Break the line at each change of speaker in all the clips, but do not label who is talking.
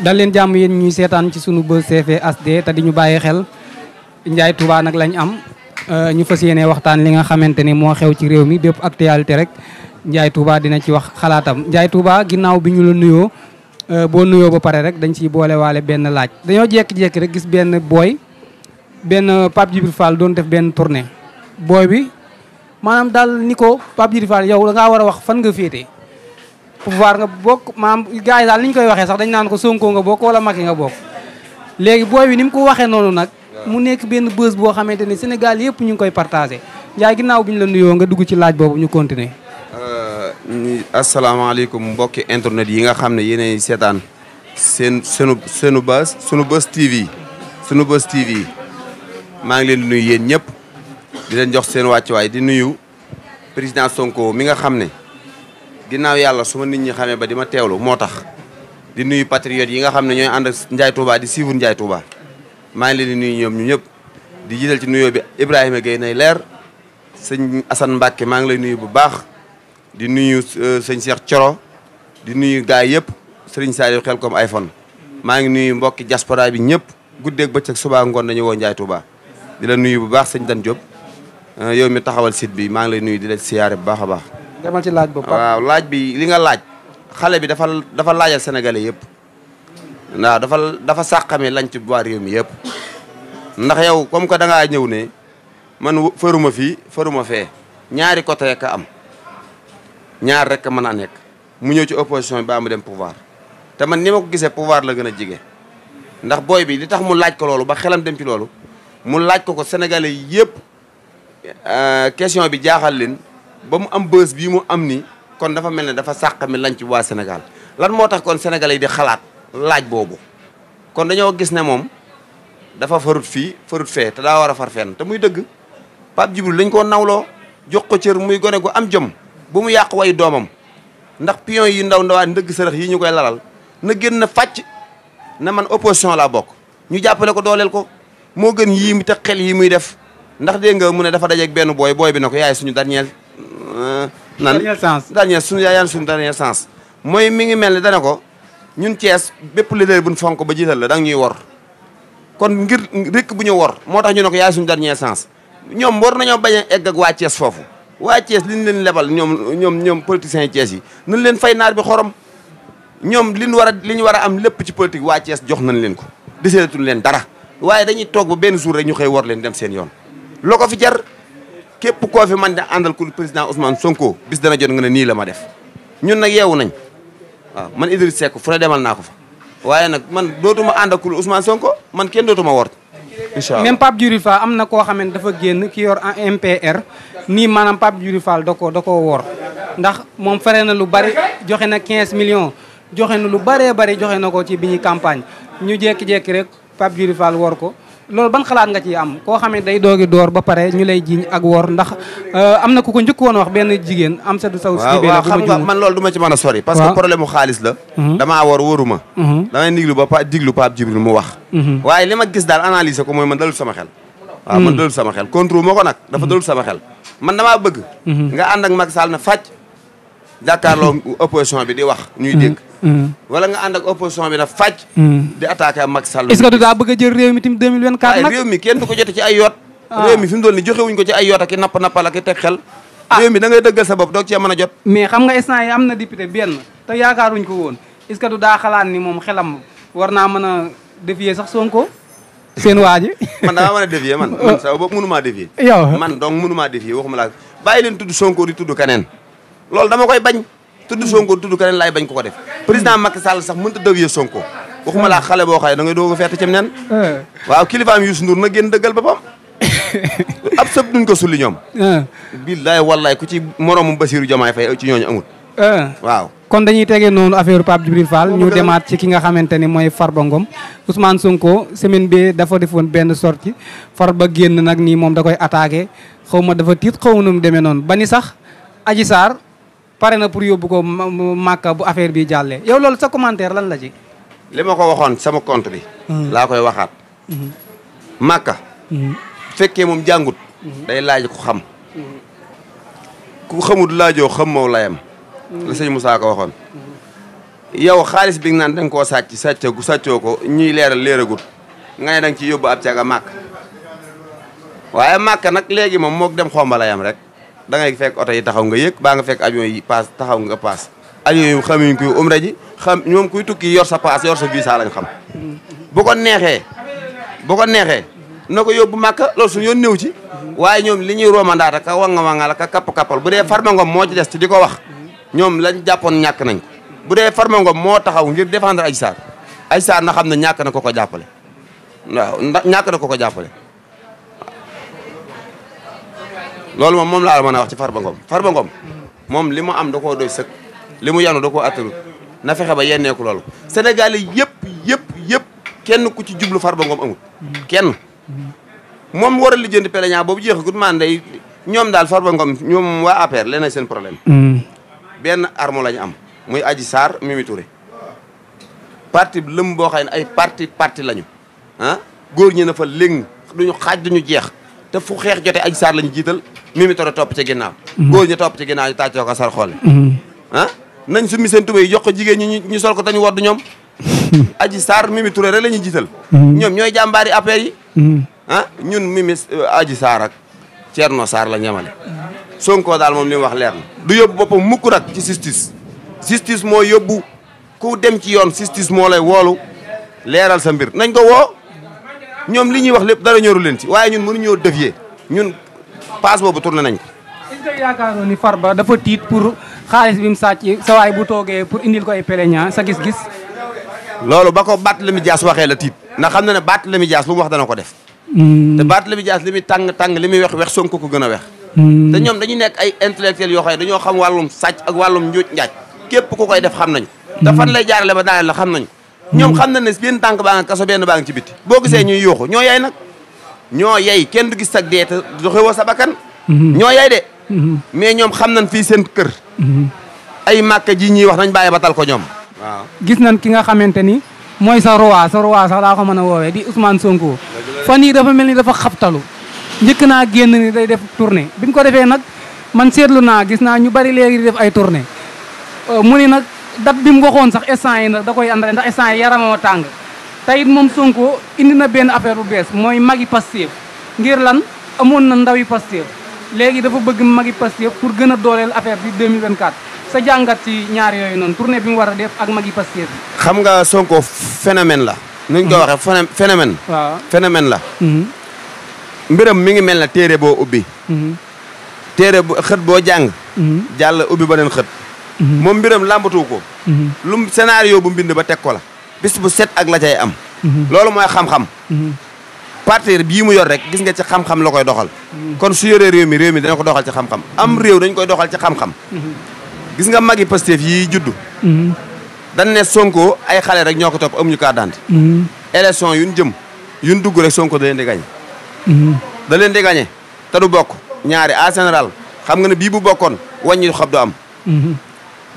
dal leen jàmm yéen ñuy seetaan ci sunu Buzz TV HD te di ñu bàyyi xel Ndiaye Touba nag lañ am ñu fas yéene waxtaan li nga xamante ni moo xew ci réew mi bépp actualité rek Ndiaye Touba dina ci wax xalaatam. Ndiaye Touba ginnaaw bi ñu la nuyoo boo nuyoo ba pare rek dañ ciy boolewaale benn laaj dañoo jékki-jékki rek gis benn booy benn Pape Djibril Fall doon def benn tournée booy bi maanaam daal ni ko Pape Djibril Fall yow da ngaa war a wax fan nga féete. pouvoir nga bokk maam gars yi daal ni ñu koy waxee sax dañ naan ko Sonko nga bokk wala Macky nga bokk léegi booy bi ni mu ko waxee noonu nag mu nekk benn buzz boo xamante ni Sénégal yëpp ñu ngi koy partagé Ndiaye ginnaaw bi ñu la nuyoo nga dugg ci laaj boobu ñu continuer.
asalaamaaleykum mbokki internet yi nga xam ne yéenay seetaan sunu Buzz TV maa ngi leen di nuyu yéen ñëpp di leen jox seen wàccuwaay di nuyu président Sonko mi nga xam ne. ginnaaw yàlla su ma nit ñi xamee ba di ma teewlu moo tax di nuyu patriotes yi nga xam ne ñooy ànd ak Ndiaye Touba di suivre Ndiaye Touba maa ngi leen di nuyu ñoom ñu ñëpp di jiital ci nuyoo bi Ibrahima Gueye nay leer sëñ Assane Mbacke maa ngi lay nuyu bu baax di nuyu sëñ Cheikh Thioro di nuyu gars yëpp sëriñ Saliou xel comme iPhone maa ngi nuyu mbokki diaspora bi ñëpp guddeeg bëccëg suba ngoon dañu woo Ndiaye Touba di la nuyu bu baax sëñ Dan Diop yow mi taxawal site bi maa ngi lay nuyu di la siyaare bu baax a baax.
demal ci laaj boobu.
waaw laaj bi li nga laaj xale bi dafa laajal sénégalais yëpp ndax dafa sàqame lañ ci waa réew mi yëpp ndax yow comme que da ngaa ñëw ne man faruma fii faruma fee ñaari côté rek a am ñaar rek a mën a nekk mu ñëw ci opposition bi ba mu dem pouvoir te man ni ma ko gisee pouvoir la gën a jige ndax booy bi li tax mu laaj ko loolu ba xelam dem ci loolu mu laaj ko sénégalais yëpp question bi jaaxal leen. ba mu am bës bii mu am ni kon dafa mel ne dafa sàqami lañ ci waa Sénégal lan moo tax kon sénégalais yi di xalaat laaj boobu kon dañoo gis ne moom dafa farut fii farut fee te daa war a far fenn te muy dëgg Pape Djibril dañ koo nawloo jox ko cër muy gone gu am jom bu mu yàq way doomam ndax pion yi ndaw ndawaan ndëgg sërëx yi ñu koy lalal na génn fàcc na man opposition laa bokk ñu jàppale ko dooleel ko moo gën yii te xel yi muy def ndax dégg nga mu ne dafa dajeeg benn booy bi na ko yaay suñu dernier dernier sens mooy mi ngi mel ni dana ko ñun Thiès bépp leader buñ fonk ba jiital la da nga ñuy wor kon ngir rek bu ñu wor moo tax ñu ne ko yaay suñu dernier sens ñoom war nañoo bañ a egg ak waa Thiès foofu waa Thiès li ñu leen lebal ñoom politiciens yi Thiès yi nañ leen fay naar bi xorom ñoom li ñu war a am lépp ci politique waa Thiès jox nañ leen ko deseetul leen dara waaye dañuy toog ba benn jour rek ñu xëy wor leen dem seen yoon loo ko fi jar képp koo fi man da àndal ku président Ousmane Sonko bis dana jot nga ne nii la ma def ñun nag yeewu nañ waaw man Idriss Seck fu ne demal naa ko fa waaye nag man dootuma ànd ak ku Ousmane Sonko man kenn dootuma wor incha allah.
même Pape Djibril Fall am na koo xam ne dafa génn ki yor MPR nii maanaam Pape Djibril Fall da koo wor ndax moom fere na lu bari joxe na 15 millions joxe na lu baree bari joxe na ko ci bi ñuy campagne ñu jékki-jékki rek Pape Djibril Fall wor ko. loolu ban xalaat nga ci am koo xam ne day doogi door ba pare ñu lay jiiñ ak wor ndax am na ku ko njëkk woon wax benn jigéen am sa du saw si
waaw xam nga man loolu du ma ci mën a sori parce que problème mu xaalis la damaa wor wóoruma damay diglu Pape Djibril mu wax waaye li ma gis daal analyser ko mooy man dalul sama xel waaw man dalul sama xel contrôle moo ko nag dafa dalul sama xel man damaa bëgg nga ànd ak Macky Sall na fàcc jàkkaarloo opposition bi di wax ñuy dégg wala nga ànd ak opposition bi na fàcc di attaqué ak Macky Sall.
est-ce que du daa bëgg a jël réew mi tamit 2024 nag
réew mi kenn du ko jote ci ay yoot réew mi fi mu doon ni joxewuñ ko ci ay yoot ak i nappal ak i teg xel réew mi da ngay dëggal sa bopp doog cee mën a jot
mais xam nga instant yi am na député benn te yaakaaruñ ko woon est-ce que du daa xalaat ni moom xelam war naa mën a défier sax Sonko seen waa ji
man damaa mën a défier man sa bopp mënumaa défier
yow
man donc mënumaa défier waxuma laa bàyyi leen tudd Sonko di tudd keneen loolu dama koy bañ tudd Sonko tudd keneen laay bañ ko def président Macky Sall sax mënut a défier Sonko waxuma laa xale boo xaye da ngay doog a fett cim nen waaw kilifaam Youssou Ndour na génn dëggal boppam ab sëb duñ ko sulli ñoom billaay wallaay ku ci moroomu Bassirou Diomaye Faye ci ñooñu amul waaw
kon dañuy tegee noonu affaire Pape Djibril Fall ñu demaat ci ki nga xamante ni mooy Farba Ngom Ousmane Sonko semaine bi dafa defoon benn sortie Farba génn nag nii moom da koy attaqué xaw ma dafa tiit xaw ma nu mu demee noonu ba ni sax Adji Sarr pare na pour yóbbu ko Màkka bu affaire bi jàllee yow loolu sa commentaire lan la ci
li ma ko waxoon sama compte bi laa koy waxaat Màkka fekkee moom jàngut day laaj ko xam ku xamut laajoo xam moo layam la sëñ Moussa ko waxoon yow xaalis bi nga naan da nga koo sàccoo ko ñuy leeragut nga ne da nga ci yóbbu ab caga màkk waaye màkk nag léegi moom moog dem xombalayam rek da ngay fekk oto yi taxaw nga yëg baa nga fekk avion yi paas taxaw nga paas avion yi xamuñ kuy umra ji ñoom kuy tukki yor sa paas yor sa visa lañ xam bu ko neexee na ko yóbbu màkk loolu suñu yoon néew ci waaye ñoom li ñuy romandaata ka wanga ka kapp-kappal bu dee Farba Ngom moo ci des ci di ko wax ñoom lañ jàppoon ñàkk nañ ko bu dee Farba Ngom moo taxaw ngir défendre Adji Sarr na xam ne ñàkk na ko jàppale waaw ndax ñàkk na ko jàppale loolu moom laa mën a wax ci Farba Ngom moom li mu am da koo doy sëkk li mu yanu da koo attanut na fexe ba yenneeku loolu Sénégal yi yëpp kenn ku ci jublu Farba Ngom amul kenn moom war a lijjanti peleñaa boobu jeexagut man day ñoom daal Farba Ngom ñoom waa APR leneen seen problème benn arme lañu am muy Adji Sarr Mimi Touré parti lëm boo xam ne ay parti lañu góor ñi na fa léegi duñu xaaj duñu jeex te fu xeex jotee Adji Sarr lañu jiital Mimi Touré topp ci ginnaaw góor ñi topp ci ginnaaw ñu tàccoo ko sar xoole nañ summi seen tubéy jox ko jigéen ñi ñu sol ko te ñu wodd ñoom Adji Sarr Mimi Touré rek la ñuy jiital ñoom ñooy jàmbaari APR yi ñun Mimi Adji Sarr ak Thierno Sarr la ñemale Sonko daal moom li mu wax leer na du yóbbu boppam mukk nag ci justice moo yóbbu ku dem ci yoon justice moo lay woolu leeral sa mbir nañ ko woo ñoom li ñuy wax lépp dara ñoru leen ci waaye ñun mënuñoo dévier ñun passe boobu tourné nañ ko.
est-ce que yaakaaroon ni Farba dafa tiit pour xaalis bi mu sàcc sa waay bu toogee pour indil ko ay plaignant sa gis-gis.
loolu ba ko Barthélémy Dias waxee la tiit ndax xam na ne Barthélémy Dias lu mu wax dana ko def. te Barthélémy Dias li muy tàng li muy wex Sonko ko gën a wex. te ñoom dañuy nekk ay intellectuels yoo xam ne dañoo xam wàllum sàcc ak wàllum njuuj njaaj képp ku koy def xam nañu. te fan lay jaarale ba daaneel la xam nañu. ñoom xam na ne benn tànk baa nga kaso benn baa nga ci biti boo gisee ñuy yuuxu ñoo yay nag ñoo yay kenn du gis sag dee te doxewoo sa bakkan ñoo yay de mais ñoom xam nañ fii seen kër ay màkka ji ñuy wax nañ bàyyi ba tal ko ñoom waaw
gis nañ ki nga xamante ni mooy sa roi sax laa ko mën a woowee di Ousmane Sonko fan yii dafa mel ni dafa xabtalu njëkk naa génn ni day def tournée bi mu ko defee nag man seetlu naa gis naa ñu bari léegi di def ay tournée mu ni nag date bi mu waxoon sax instant yi nag da koy àndale ndax instant yi yaramoo tàng te it moom Sonko indi na benn affaire bu bees mooy magi Pastef ngir lan amoon na ndawi Pastef léegi dafa bëgg magi Pastef pour gën a dooleel affaire bi 2024 sa jàngat ci ñaar yooyu noonu tournée bi mu war a def ak magi Pastef bi.
xam nga Sonko phénomène la. nuñ ko waxee phénomène. waaw phénomène la. mbiram mi ngi mel na téere boo ubbi. téere bu xët boo jàng. jàll ubbi beneen xët. moom mbiram làmbatu ko. lu scénario bu mbind ba teg ko la. bis bu set ak la cay am. loolu mooy xam-xam. parti bii mu yor rek gis nga ci xam-xam la koy doxal. kon su yoree réew mi dana ko doxal ci xam-xam. am réew dañ koy doxal ci xam-xam. gis nga magi Pastef yi juddu. dañ ne Sonko ay xale rek ñoo ko topp amuñu carte d'identité. élection yuñ jëm yuñ dugg rek Sonko da leen di gañe. da leen di gañe te du bokk ñaari en général xam nga ne bii bu bokkoon wàññi xob du am.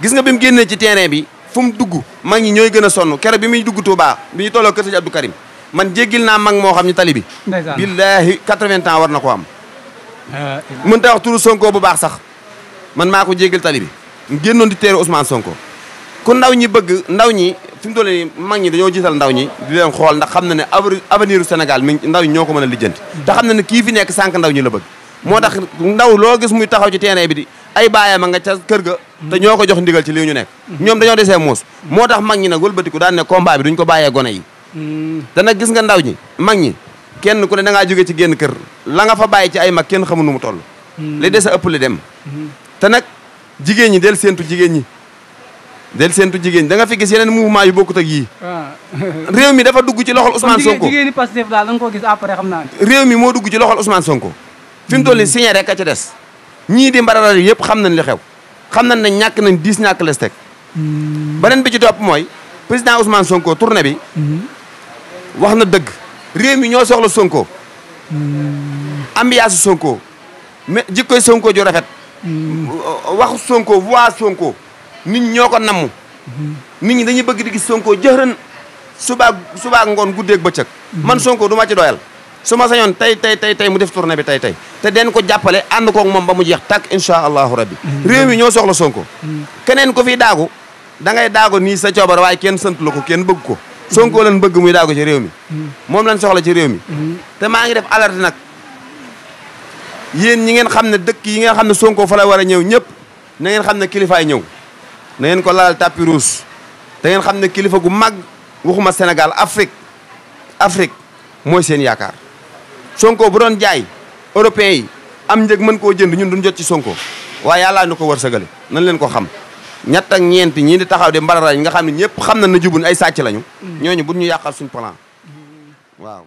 gis nga bi mu génnee ci terrain bi fu mu dugg mag ñi ñooy gën a sonn keroog bi muy dugg Touba bi ñu tolloo kër Sëñ Abdou Karim man jéggil naa mag moo xam ñu tali bi. ndeysaan billaahi 80 ans war na ko am. mën ta wax turu Sonko bu baax sax man maa ko jéggil tali bi. génnoon di teeru Ousmane Sonko. ku ndaw ñi bëgg ndaw ñi fi mu toll nii mag ñi dañoo jiital ndaw ñi di leen xool ndax xam na ne avenir u Sénégal mi ndaw ñi ñoo ko mën a lijjanti. te xam na ne kii fi nekk sànq ndaw ñi la bëgg. moo tax ndaw loo gis muy taxaw ci terrain bi di ay baayam a nga ca kër ga. te ñoo ko jox ndigal ci lii ñu nekk. ñoom dañoo desee muus. moo tax mag ñi nag wëlbatiku daan ne combat bi duñ ko bàyyee gone yi. te nag gis nga ndaw ñi mag ñi kenn ku ne da ngaa jóge ci génn kër la nga fa bàyyi ci ay mag kenn xamul nu mu toll. li des a ëpp li dem. te nag jigéen ñi del séentu jigéen ñi del séentu jigéen ñi da nga fi gis yeneen mouvement yu bokkut ak yii. réew mi dafa dugg ci loxol Ousmane Sonko
jigéen ñi Pastef daal da nga ko gis après xam naa ne.
réew mi moo dugg ci loxol Ousmane Sonko. fi mu toll nii signé rek a ca des. ñii di mbarara yi yëpp xam nañ li xew. xam nañ ne ñàkk nañ 10 ñàkk les teg. beneen bi ci topp mooy président Ousmane Sonko tournée bi. wax na dëgg. réew mi ñoo soxla Sonko. ambiance Sonko. mais jikkoy Sonko ju rafet. waxu Sonko voix Sonko. nit ñi ñoo ko namm. nit ñi dañuy bëgg di gis Sonko jëxërën subaak ngoon guddeeg bëccëg. man Sonko du ma ci doyal. su ma sañoon tey mu def tournée bi tey te den ko jàppale ànd koog moom ba mu jeex tàkk incha allahu rabbi. réew mi ñoo soxla Sonko. keneen ko fi daagu da ngay daago nii sa coobar waaye kenn sant la ko kenn bëgg ko Sonko lan bëgg muy daago ci réew mi moom lañ soxla ci réew mi te maa ngi def alerte nag yéen ñi ngeen xam ne dëkk yi ngeen xam ne Sonko fa la war a ñëw ñëpp na ngeen xam ne kilifaay ñëw na ngeen ko lalal tapis rouge te ngeen xam ne kilifa gu mag waxuma Sénégal Afrique mooy seen yaakaar Sonko bu doon jaay européens yi am njëg mën koo jënd ñun duñ jot ci Sonko waaye yàllaa ñu ko wërsëgale nan leen ko xam ñett ak ñeent ñii di taxaw de mbararañ nga xam ne ñëpp xam na na jubun ay sàcc lañu ñooñu bu ñu yàqal suñ plan waaw